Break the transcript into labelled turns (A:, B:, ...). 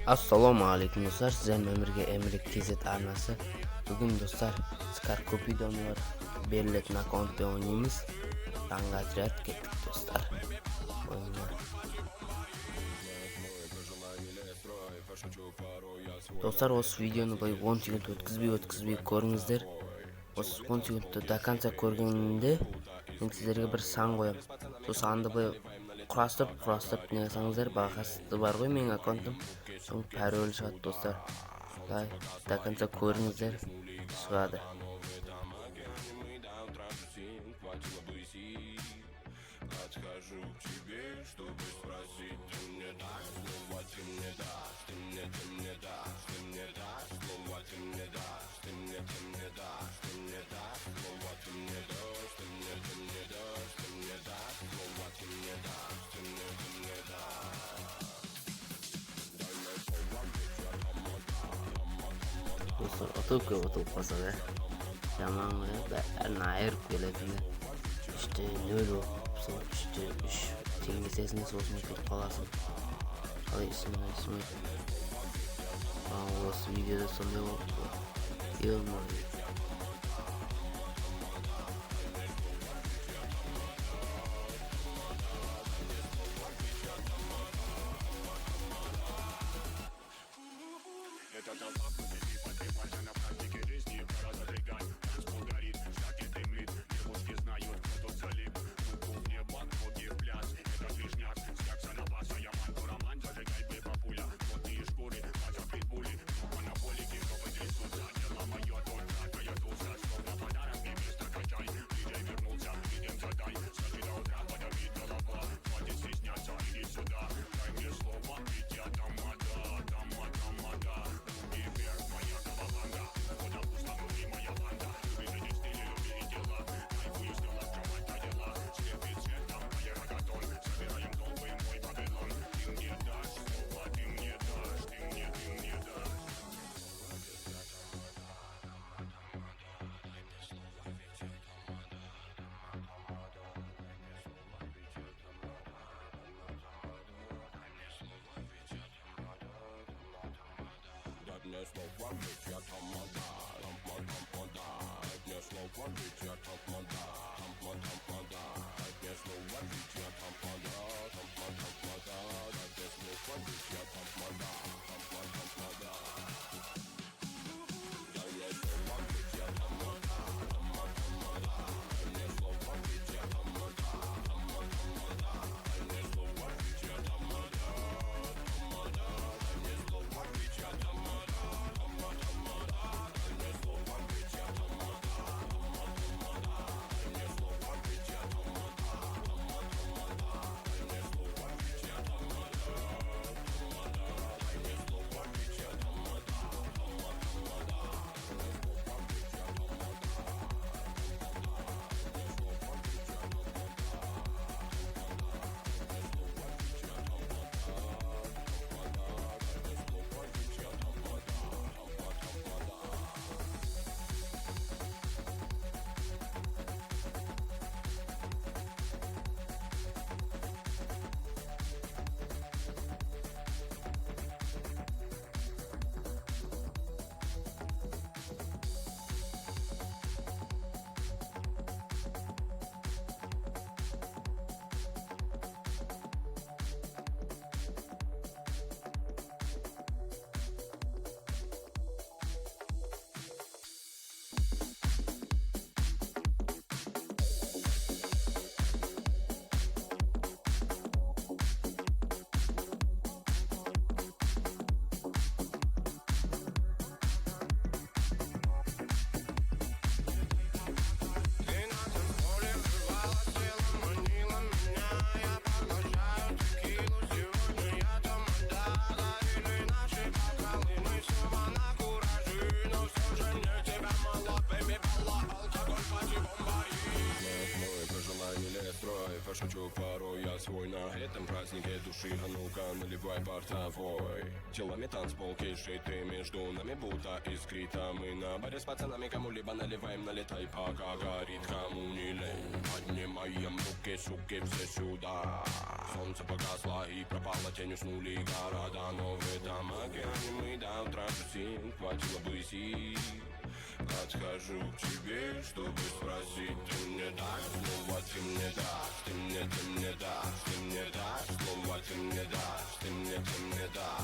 A: Assalomu alaykum do'stlar, sizlarga ömürge emlik tezet arnasi. Bugün do'stlar, skar ko'p videolar berilgan akkauntda o'ynaymiz. Tang'atrat ketdik do'stlar. Do'stlar, o'z videoni bo'y 10 sekund o'tkazib ko'ringizlar. O'z 10 sekundda до конца ko'rganda men sizlarga bir san qo'yam. Shu sanni bo'y құрастырып не қылсаңыздар, бағасы бар ғой менің аккаунтым. Соң пароль шығады достар. До конца көріңіздер, шығады. Dostlar, oturup kalsa da yaman bәрін айырып келеді. İşte nөл olsun, işte 3 тегін сесіне сосын кетіп қаласың. Қалай ісімі осы видеода сондай болды. Елмайды.
B: Шучу порой я свой на этом празднике души, а ну-ка наливай портовой. Телами танцпол кишит, и между нами будто искрита. Мы на баре с пацанами кому-либо наливаем, налетай, пока горит, кому не лень. Поднимаем руки, суки, все сюда. Солнце погасло и пропало, тень уснули города, но в этом апельсин, хватило бы сил. Подхожу к тебе, чтобы спросить, ты мне дашь слово, ты мне дашь, ты мне дашь, ты мне дашь слово, ты мне дашь, ты мне дашь.